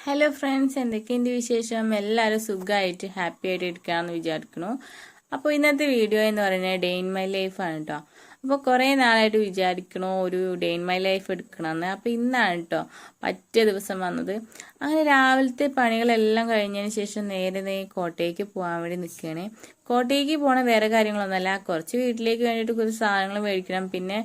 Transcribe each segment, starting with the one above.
Hello friends, എന്തൊക്കെയുണ്ട് വിശേഷം? എല്ലാവരും സുഖമായിട്ട് ഹാപ്പി ആയിട്ട് ഇരിക്കുകയാണെന്ന് വിചാരിക്കുന്നു. അപ്പോൾ ഇന്നത്തെ വീഡിയോ എന്ന് പറയുന്നത് ഡേ ഇൻ മൈ ലൈഫാണ് കേട്ടോ. അപ്പോൾ കുറേ നാളായിട്ട് വിചാരിക്കണോ ഒരു ഡേ ഇൻ മൈ ലൈഫ് എടുക്കണമെന്ന്. അപ്പോൾ ഇന്നാണ് കേട്ടോ പറ്റിയ ദിവസം വന്നത്. അങ്ങനെ രാവിലത്തെ പണികളെല്ലാം കഴിഞ്ഞതിന് ശേഷം നേരെ കോട്ടയ്ക്ക് പോകാൻ വേണ്ടി നിൽക്കുകയാണ്. കോട്ടയ്ക്ക് പോണ വേറെ കാര്യങ്ങളൊന്നുമല്ല, കുറച്ച് വീട്ടിലേക്ക് വേണ്ടിയിട്ട് കുറച്ച് സാധനങ്ങൾ മേടിക്കണം, പിന്നെ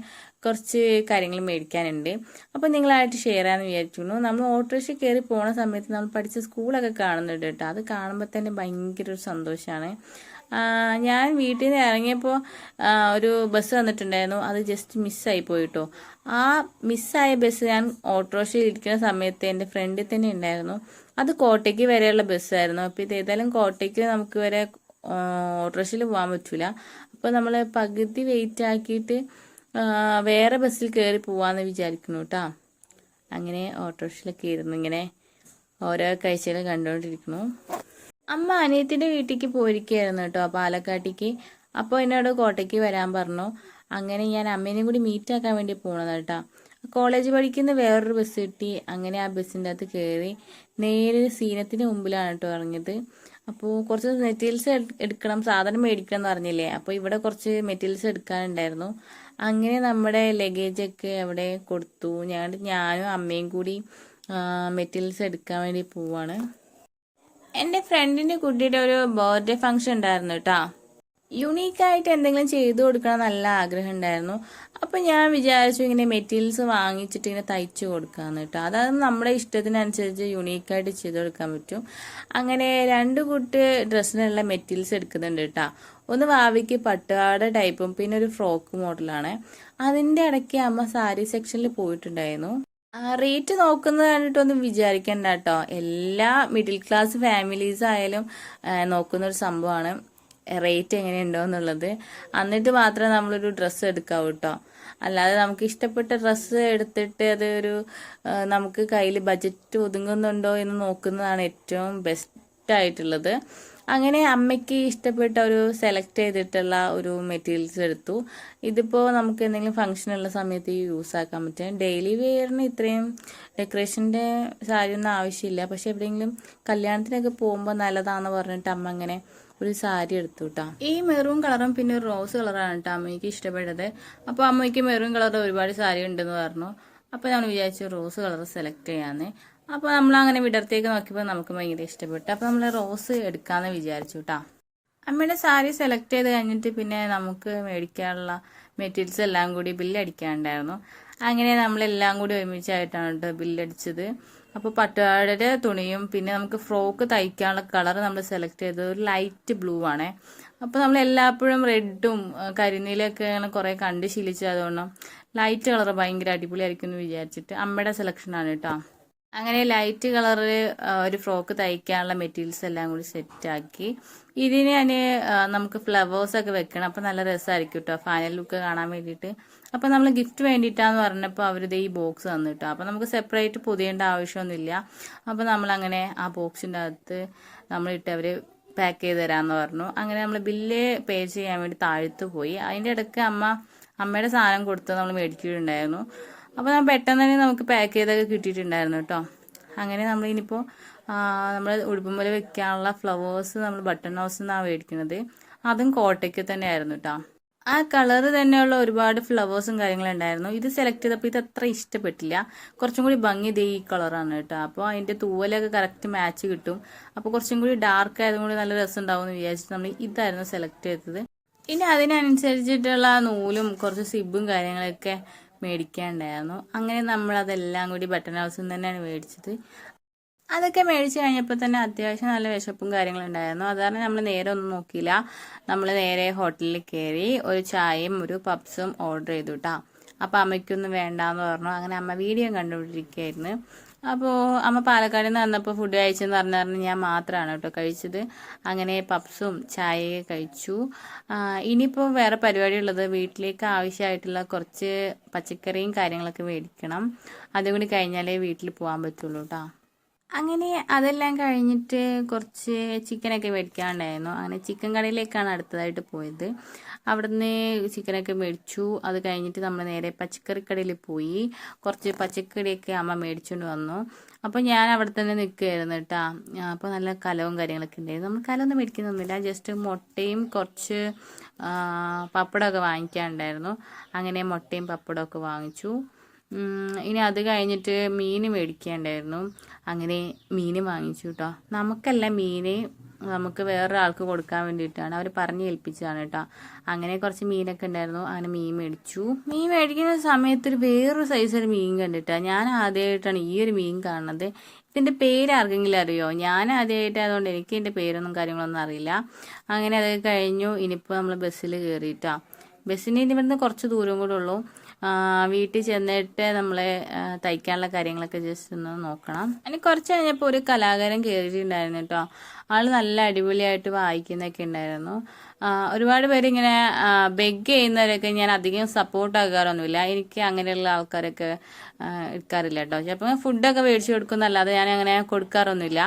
കുറച്ച് കാര്യങ്ങൾ മേടിക്കാനുണ്ട്. അപ്പോൾ നിങ്ങളായിട്ട് ഷെയർ ചെയ്യാമെന്ന് വിചാരിക്കുന്നു. നമ്മൾ ഓട്ടോറിക്ഷ കയറി പോണ സമയത്ത് നമ്മൾ പഠിച്ച സ്കൂളൊക്കെ കാണുന്നുണ്ട് കേട്ടോ. അത് കാണുമ്പോൾ തന്നെ ഭയങ്കര ഒരു സന്തോഷമാണ്. ഞാൻ വീട്ടിൽ നിന്ന് ഇറങ്ങിയപ്പോൾ ഒരു ബസ് വന്നിട്ടുണ്ടായിരുന്നു. അത് ജസ്റ്റ് മിസ്സായി പോയിട്ടോ. ആ മിസ്സായ ബസ് ഞാൻ ഓട്ടോറിക്ഷയിൽ ഇരിക്കുന്ന സമയത്ത് എൻ്റെ ഫ്രണ്ടിൽ തന്നെ ഉണ്ടായിരുന്നു. അത് കോട്ടയ്ക്ക് വരെയുള്ള ബസ്സായിരുന്നു. അപ്പോൾ ഇത് ഏതായാലും കോട്ടയ്ക്ക് നമുക്ക് വരെ ഓട്ടോറിക്ഷയിൽ പോകാൻ പറ്റില്ല. അപ്പോൾ നമ്മൾ പകുതി വെയിറ്റ് ആക്കിയിട്ട് വേറെ ബസ്സിൽ കയറി പോവാന്ന് വിചാരിക്കുന്നു കേട്ടോ. അങ്ങനെ ഓട്ടോറിക്ഷയിലൊക്കെ ഇരുന്നു ഇങ്ങനെ ഓരോ കാഴ്ചകൾ കണ്ടുകൊണ്ടിരിക്കുന്നു. അമ്മ അനിയത്തിൻ്റെ വീട്ടിലേക്ക് പോയിരിക്കുകയായിരുന്നു കേട്ടോ, പാലക്കാട്ടേക്ക്. അപ്പോൾ എന്നോട് കോട്ടയ്ക്ക് വരാൻ പറഞ്ഞു. അങ്ങനെ ഞാൻ അമ്മേനെയും കൂടി മീറ്റ് ആക്കാൻ വേണ്ടി പോണത് കേട്ടോ. കോളേജ് പഠിക്കുന്ന വേറൊരു ബസ് കിട്ടി. അങ്ങനെ ആ ബസ്സിൻ്റെ അകത്ത് കയറി നേരെ സീനത്തിന് മുമ്പിലാണ് കേട്ടോ ഇറങ്ങിയത്. അപ്പോൾ കുറച്ച് മെറ്റീരിയൽസ് എടുക്കണം, സാധനം മേടിക്കണം എന്ന് പറഞ്ഞില്ലേ. അപ്പോൾ ഇവിടെ കുറച്ച് മെറ്റീരിയൽസ് എടുക്കാനുണ്ടായിരുന്നു. അങ്ങനെ നമ്മുടെ ലഗേജൊക്കെ അവിടെ കൊടുത്തു. ഞാനും അമ്മയും കൂടി മെറ്റീരിയൽസ് എടുക്കാൻ വേണ്ടി പോവാണ്. എൻ്റെ ഫ്രണ്ടിൻ്റെ കുട്ടിയുടെ ഒരു ബർത്ത്ഡേ ഫംഗ്ഷൻ ഉണ്ടായിരുന്നു കേട്ടോ. യുണീക്കായിട്ട് എന്തെങ്കിലും ചെയ്തു കൊടുക്കണം നല്ല ആഗ്രഹം ഉണ്ടായിരുന്നു. അപ്പം ഞാൻ വിചാരിച്ചു ഇങ്ങനെ മെറ്റീരിയൽസ് വാങ്ങിച്ചിട്ട് ഇങ്ങനെ തയ്ച്ചു കൊടുക്കാമെന്ന് കേട്ടോ. അതായത് നമ്മുടെ ഇഷ്ടത്തിനനുസരിച്ച് യുണീക്കായിട്ട് ചെയ്ത് കൊടുക്കാൻ പറ്റും. അങ്ങനെ 2 കൂട്ട് ഡ്രസ്സിനുള്ള മെറ്റീരിയൽസ് എടുക്കുന്നുണ്ട് കേട്ടോ. ഒന്ന് വാവിക്ക് പട്ടുപാവാട ടൈപ്പും പിന്നെ ഒരു ഫ്രോക്ക് മോഡലാണ്. അതിൻ്റെ ഇടയ്ക്ക് അമ്മ സാരി സെക്ഷനിൽ പോയിട്ടുണ്ടായിരുന്നു. റേറ്റ് നോക്കുന്നത് കണ്ടിട്ടൊന്നും വിചാരിക്കണ്ട കേട്ടോ. എല്ലാ മിഡിൽ ക്ലാസ് ഫാമിലീസ് ആയാലും നോക്കുന്ന ഒരു സംഭവമാണ് റേറ്റ് എങ്ങനെയുണ്ടോ എന്നുള്ളത്. എന്നിട്ട് മാത്രമേ നമ്മളൊരു ഡ്രസ്സ് എടുക്കാവൂ കേട്ടോ. അല്ലാതെ നമുക്ക് ഇഷ്ടപ്പെട്ട ഡ്രസ്സ് എടുത്തിട്ട് അത് നമുക്ക് കയ്യിൽ ബജറ്റ് ഒതുങ്ങുന്നുണ്ടോ എന്ന് നോക്കുന്നതാണ് ഏറ്റവും ബെസ്റ്റ് ആയിട്ടുള്ളത്. അങ്ങനെ അമ്മയ്ക്ക് ഇഷ്ടപ്പെട്ട ഒരു സെലക്ട് ചെയ്തിട്ടുള്ള ഒരു മെറ്റീരിയൽസ് എടുത്തു. ഇതിപ്പോൾ നമുക്ക് എന്തെങ്കിലും ഫംഗ്ഷനുള്ള സമയത്ത് യൂസ് ആക്കാൻ പറ്റും. ഡെയിലി വെയറിന് ഇത്രയും ഡെക്കറേഷൻ്റെ സാരി ഒന്നും ആവശ്യമില്ല. പക്ഷെ എവിടെയെങ്കിലും കല്യാണത്തിനൊക്കെ പോകുമ്പോൾ നല്ലതാണെന്ന് പറഞ്ഞിട്ട് അമ്മ അങ്ങനെ ഒരു സാരി എടുത്തു കേട്ടോ. ഈ മെറൂൺ കളറും പിന്നെ ഒരു റോസ് കളറാണ് കേട്ടോ അമ്മയ്ക്ക് ഇഷ്ടപ്പെട്ടത്. അപ്പോൾ അമ്മയ്ക്ക് മെറൂൺ കളർ ഒരുപാട് സാരി ഉണ്ടെന്ന് പറഞ്ഞു. അപ്പോൾ നമ്മൾ വിചാരിച്ചു റോസ് കളർ സെലക്ട് ചെയ്യാന്ന്. അപ്പോൾ നമ്മൾ അങ്ങനെ വിടർത്തേക്ക് നോക്കിയപ്പോൾ നമുക്ക് ഭയങ്കര ഇഷ്ടപ്പെട്ടു. അപ്പോൾ നമ്മൾ റോസ് എടുക്കാമെന്ന് വിചാരിച്ചു കേട്ടോ. അമ്മയുടെ സാരി സെലക്ട് ചെയ്ത് കഴിഞ്ഞിട്ട് പിന്നെ നമുക്ക് മേടിക്കാനുള്ള മെറ്റീരിയൽസ് എല്ലാം കൂടി ബില്ലടിക്കാനുണ്ടായിരുന്നു. അങ്ങനെ നമ്മളെല്ലാം കൂടി ഒരുമിച്ചായിട്ടാണ് കേട്ടോ ബില്ലടിച്ചത്. അപ്പോൾ പട്ടുപാവാടയുടെ തുണിയും പിന്നെ നമുക്ക് ഫ്രോക്ക് തയ്ക്കാനുള്ള കളർ നമ്മൾ സെലക്ട് ചെയ്തത് ഒരു ലൈറ്റ് ബ്ലൂ ആണേ. അപ്പോൾ നമ്മൾ എല്ലായ്പ്പോഴും റെഡും കരിനീലൊക്കെ അങ്ങനെ കുറേ കണ്ട് ശീലിച്ചതുകൊണ്ടും ലൈറ്റ് കളർ ഭയങ്കര അടിപൊളിയായിരിക്കും എന്ന് വിചാരിച്ചിട്ട് അമ്മയുടെ സെലക്ഷനാണ് കേട്ടോ. അങ്ങനെ ലൈറ്റ് കളറിൽ ഒരു ഫ്രോക്ക് തയ്ക്കാനുള്ള മെറ്റീരിയൽസ് എല്ലാം കൂടി സെറ്റാക്കി. ഇതിന് ഞാൻ നമുക്ക് ഫ്ലവേഴ്സൊക്കെ വെക്കണം. അപ്പോൾ നല്ല രസമായിരിക്കും കേട്ടോ ഫൈനൽ ലുക്ക് കാണാൻ വേണ്ടിയിട്ട്. അപ്പോൾ നമ്മൾ ഗിഫ്റ്റ് വേണ്ടിയിട്ടാന്ന് പറഞ്ഞപ്പോൾ അവരിത് ഈ ബോക്സ് തന്നു കേട്ടോ. അപ്പോൾ നമുക്ക് സെപ്പറേറ്റ് പൊതിയേണ്ട ആവശ്യമൊന്നുമില്ല. അപ്പോൾ നമ്മളങ്ങനെ ആ ബോക്സിൻ്റെ അകത്ത് നമ്മളിട്ട് അവർ പാക്ക് ചെയ്ത് തരാമെന്ന് പറഞ്ഞു. അങ്ങനെ നമ്മൾ ബില്ല് പേ ചെയ്യാൻ വേണ്ടി താഴ്ത്തു പോയി. അതിൻ്റെ ഇടയ്ക്ക് അമ്മയുടെ സാധനം കൊടുത്ത് നമ്മൾ മേടിച്ചിട്ടുണ്ടായിരുന്നു. അപ്പോൾ പെട്ടെന്ന് തന്നെ നമുക്ക് പാക്ക് ചെയ്തൊക്കെ കിട്ടിയിട്ടുണ്ടായിരുന്നു കേട്ടോ. അങ്ങനെ നമ്മളിനിപ്പോൾ നമ്മൾ ഉടുപ്പുമല വെക്കാനുള്ള ഫ്ലവേഴ്സ് നമ്മൾ ബട്ടൺ ഹൗസിൽ നിന്നാണ് മേടിക്കുന്നത്. അതും കോട്ടയ്ക്ക് തന്നെ ആയിരുന്നു കേട്ടോ. ആ കളറ് തന്നെയുള്ള ഒരുപാട് ഫ്ലവേഴ്സും കാര്യങ്ങളും ഉണ്ടായിരുന്നു. ഇത് സെലക്ട് ചെയ്തപ്പോൾ ഇത് അത്ര ഇഷ്ടപ്പെട്ടില്ല. കുറച്ചും കൂടി ഭംഗി ഈ കളറാണ് കേട്ടോ. അപ്പോൾ അതിൻ്റെ തൂവലൊക്കെ കറക്റ്റ് മാച്ച് കിട്ടും. അപ്പോൾ കുറച്ചും കൂടി ഡാർക്ക് ആയതും കൂടി നല്ല രസം ഉണ്ടാവും എന്ന് വിചാരിച്ചിട്ട് നമ്മൾ ഇതായിരുന്നു സെലക്ട് ചെയ്തത്. ഇനി അതിനനുസരിച്ചിട്ടുള്ള നൂലും കുറച്ച് സിബും കാര്യങ്ങളൊക്കെ മേടിക്കാനുണ്ടായിരുന്നു. അങ്ങനെ നമ്മളതെല്ലാം കൂടി ബട്ടൺ ഹൗസിൽ നിന്ന് തന്നെയാണ് മേടിച്ചത്. അതൊക്കെ മേടിച്ച് കഴിഞ്ഞപ്പോൾ തന്നെ അത്യാവശ്യം നല്ല വിശപ്പും കാര്യങ്ങളുണ്ടായിരുന്നു. അതാണ് നമ്മൾ നേരെ ഒന്നും നോക്കിയില്ല. നമ്മൾ നേരെ ഹോട്ടലിൽ കയറി ഒരു ചായയും ഒരു പപ്സും ഓർഡർ ചെയ്തു കേട്ടോ. അപ്പോൾ അമ്മയ്ക്കൊന്നും വേണ്ടാന്ന് പറഞ്ഞു. അങ്ങനെ അമ്മ വീഡിയോ കണ്ടുകൊണ്ടിരിക്കുകയായിരുന്നു. അപ്പോൾ അമ്മ പാലക്കാടിൽ നിന്ന് വന്നപ്പോൾ ഫുഡ് കഴിച്ചെന്ന് പറഞ്ഞാൽ ഞാൻ മാത്രമാണ് കേട്ടോ കഴിച്ചത്. അങ്ങനെ പപ്സും ചായയൊക്കെ കഴിച്ചു. ഇനിയിപ്പോൾ വേറെ പരിപാടിയുള്ളത് വീട്ടിലേക്ക് ആവശ്യമായിട്ടുള്ള കുറച്ച് പച്ചക്കറിയും കാര്യങ്ങളൊക്കെ മേടിക്കണം. അതും കൂടി കഴിഞ്ഞാലേ വീട്ടിൽ പോകാൻ പറ്റുള്ളൂ കേട്ടോ. അങ്ങനെ അതെല്ലാം കഴിഞ്ഞിട്ട് കുറച്ച് ചിക്കനൊക്കെ മേടിക്കാനുണ്ടായിരുന്നു. അങ്ങനെ ചിക്കൻ കടയിലേക്കാണ് അടുത്തതായിട്ട് പോയത്. അവിടുന്ന് ചിക്കനൊക്കെ മേടിച്ചു. അത് കഴിഞ്ഞിട്ട് നമ്മൾ നേരെ പച്ചക്കറി കടയിൽ പോയി. കുറച്ച് പച്ചക്കറിയൊക്കെ അമ്മ മേടിച്ചുകൊണ്ട് വന്നു. അപ്പോൾ ഞാൻ അവിടെ തന്നെ നിൽക്കുകയായിരുന്നു കേട്ടോ. അപ്പോൾ നല്ല കലവും കാര്യങ്ങളൊക്കെ ഉണ്ടായിരുന്നു. നമ്മൾ കലമൊന്നും മേടിക്കുന്നൊന്നുമില്ല, ജസ്റ്റ് മുട്ടയും കുറച്ച് പപ്പടമൊക്കെ വാങ്ങിക്കാനുണ്ടായിരുന്നു. അങ്ങനെ മുട്ടയും പപ്പടമൊക്കെ വാങ്ങിച്ചു. ഇനി അത് കഴിഞ്ഞിട്ട് മീൻ മേടിക്കേണ്ടായിരുന്നു. അങ്ങനെ മീൻ വാങ്ങിച്ചു കേട്ടോ. നമുക്കല്ല മീൻ, നമുക്ക് വേറൊരാൾക്ക് കൊടുക്കാൻ വേണ്ടിയിട്ടാണ്, അവർ പറഞ്ഞ് ഏൽപ്പിച്ചതാണ് കേട്ടോ. അങ്ങനെ കുറച്ച് മീനൊക്കെ ഉണ്ടായിരുന്നു. അങ്ങനെ മീൻ മേടിച്ചു. മീൻ മേടിക്കുന്ന സമയത്ത് വേറൊരു സൈസ് മീൻ കണ്ടിട്ടാണ്. ഞാൻ ആദ്യമായിട്ടാണ് ഈ ഒരു മീൻ കാണുന്നത്. ഇതിൻ്റെ പേര് ആർക്കെങ്കിലും അറിയോ? ഞാൻ ആദ്യമായിട്ടായതുകൊണ്ട് എനിക്ക് ഇതിൻ്റെ പേരൊന്നും കാര്യങ്ങളൊന്നും അറിയില്ല. അങ്ങനെ അത് കഴിഞ്ഞു. ഇനിയിപ്പോൾ നമ്മൾ ബസ്സിൽ കയറിയിട്ടാ. ബസ്സിന് ഇവിടുന്ന് കുറച്ച് ദൂരം കൂടെ ഉള്ളൂ. വീട്ടിൽ ചെന്നിട്ട് നമ്മളെ തയ്ക്കാനുള്ള കാര്യങ്ങളൊക്കെ ജസ്റ്റ് ഒന്ന് നോക്കണം. അതിന് കുറച്ച് കഴിഞ്ഞപ്പോൾ ഒരു കലാകാരൻ കയറിയിട്ടുണ്ടായിരുന്നു കേട്ടോ. ആൾ നല്ല അടിപൊളിയായിട്ട് വായിക്കുന്നൊക്കെ ഉണ്ടായിരുന്നു. ഒരുപാട് പേര് ഇങ്ങനെ ബെഗ് ചെയ്യുന്നവരൊക്കെ ഞാൻ അധികം സപ്പോർട്ട് ആകാറൊന്നുമില്ല. എനിക്ക് അങ്ങനെയുള്ള ആൾക്കാരൊക്കെ എടുക്കാറില്ല കേട്ടോ. ചിലപ്പോൾ ഫുഡൊക്കെ മേടിച്ച് കൊടുക്കുന്നല്ലാതെ ഞാൻ അങ്ങനെ കൊടുക്കാറൊന്നുമില്ല.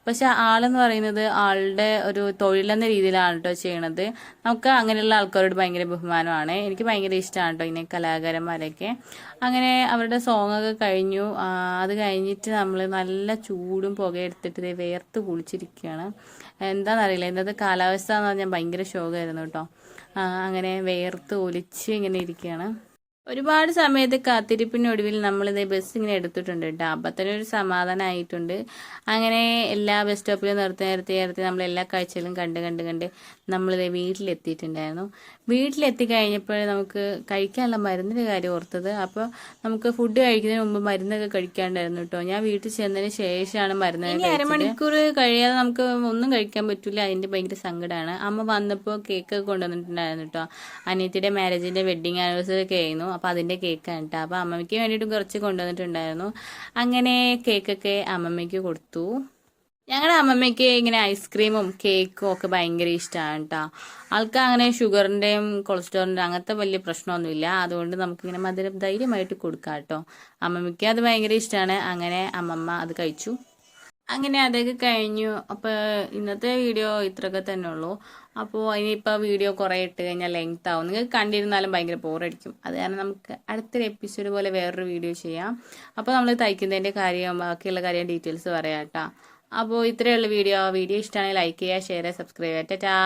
പക്ഷെ ആളെന്ന് പറയുന്നത് ആളുടെ ഒരു തൊഴിലെന്ന രീതിയിലാണ് കേട്ടോ ചെയ്യണത്. നമുക്ക് അങ്ങനെയുള്ള ആൾക്കാരോട് ഭയങ്കര ബഹുമാനമാണ്. എനിക്ക് ഭയങ്കര ഇഷ്ടമാണ് കേട്ടോ ഇങ്ങനെ കലാകാരന്മാരൊക്കെ. അങ്ങനെ അവരുടെ സോങ്ങൊക്കെ കഴിഞ്ഞു. അത് കഴിഞ്ഞിട്ട് നമ്മൾ നല്ല ചൂടും പുകയെടുത്തിട്ട് വേർത്ത് കുളിച്ചിരിക്കുകയാണ്. എന്താണെന്നറിയില്ല, ഇന്നത്തെ കാലാവസ്ഥ എന്ന് പറഞ്ഞാൽ ഭയങ്കര ശോകമായിരുന്നു കേട്ടോ. അങ്ങനെ വേർത്ത് ഒലിച്ച് ഇങ്ങനെ ഇരിക്കുകയാണ്. ഒരുപാട് സമയത്ത് കാത്തിരിപ്പിനൊടുവിൽ നമ്മളിത് ബസ് ഇങ്ങനെ എടുത്തിട്ടുണ്ട് കേട്ടോ. അപ്പം തന്നെ ഒരു സമാധാനമായിട്ടുണ്ട്. അങ്ങനെ എല്ലാ ബസ് സ്റ്റോപ്പിലും നിർത്തി നമ്മൾ എല്ലാ കാഴ്ചകളും കണ്ട് നമ്മളിത് വീട്ടിലെത്തിയിട്ടുണ്ടായിരുന്നു. വീട്ടിലെത്തി കഴിഞ്ഞപ്പോൾ നമുക്ക് കഴിക്കാനുള്ള മരുന്നിൻ്റെ കാര്യം ഓർത്തത്. അപ്പോൾ നമുക്ക് ഫുഡ് കഴിക്കുന്നതിന് മുമ്പ് മരുന്നൊക്കെ കഴിക്കാണ്ടായിരുന്നു കേട്ടോ. ഞാൻ വീട്ടിൽ ചെന്നതിന് ശേഷമാണ് മരുന്ന്. ഇനി അരമണിക്കൂർ കഴിയാതെ നമുക്ക് ഒന്നും കഴിക്കാൻ പറ്റില്ല. അതിൻ്റെ ഭയങ്കര സങ്കടമാണ്. അമ്മ വന്നപ്പോൾ കേക്കൊക്കെ കൊണ്ടുവന്നിട്ടുണ്ടായിരുന്നു കേട്ടോ. അനിയത്തിയുടെ മാരേജിൻ്റെ വെഡിങ് ആനിവേഴ്സറി ഒക്കെ ആയിരുന്നു. അപ്പോൾ അതിൻ്റെ കേക്കാണ് കേട്ടോ. അപ്പോൾ അമ്മമ്മയ്ക്ക് വേണ്ടിയിട്ട് കുറച്ച് കൊണ്ടുവന്നിട്ടുണ്ടായിരുന്നു. അങ്ങനെ കേക്കൊക്കെ അമ്മമ്മയ്ക്ക് കൊടുത്തു. ഞങ്ങളുടെ അമ്മമ്മയ്ക്ക് ഇങ്ങനെ ഐസ്ക്രീമും കേക്കും ഒക്കെ ഭയങ്കര ഇഷ്ടമാണ് കേട്ടോ. ആൾക്ക് അങ്ങനെ ഷുഗറിൻ്റെയും കൊളസ്ട്രോളിൻ്റെയും അങ്ങനത്തെ വലിയ പ്രശ്നമൊന്നുമില്ല. അതുകൊണ്ട് നമുക്കിങ്ങനെ മധുരം ധൈര്യമായിട്ട് കൊടുക്കാം കേട്ടോ. അമ്മമ്മയ്ക്ക് അത് ഭയങ്കര ഇഷ്ടമാണ്. അങ്ങനെ അമ്മമ്മ അത് കഴിച്ചു. അങ്ങനെ അതൊക്കെ കഴിഞ്ഞു. അപ്പോൾ ഇന്നത്തെ വീഡിയോ ഇത്രയൊക്കെ തന്നെ ഉള്ളൂ. അപ്പോൾ ഇനിയിപ്പോൾ വീഡിയോ കുറേ ഇട്ട് കഴിഞ്ഞാൽ ലെങ്ത് ആവും, നിങ്ങൾക്ക് കണ്ടിരുന്നാലും ഭയങ്കര ബോറടിക്കും. അത് കാരണം നമുക്ക് അടുത്തൊരു എപ്പിസോഡ് പോലെ വേറൊരു വീഡിയോ ചെയ്യാം. അപ്പോൾ നമ്മൾ തയ്ക്കുന്നതിൻ്റെ കാര്യം ബാക്കിയുള്ള കാര്യം ഡീറ്റെയിൽസ് പറയാം കേട്ടോ. അപ്പോൾ ഇത്രയുള്ള വീഡിയോ ഇഷ്ടമാണെങ്കിൽ ലൈക്ക് ചെയ്യുക, ഷെയർ ചെയ്യുക, സബ്സ്ക്രൈബ് ചെയ്യുക. ടാറ്റാ.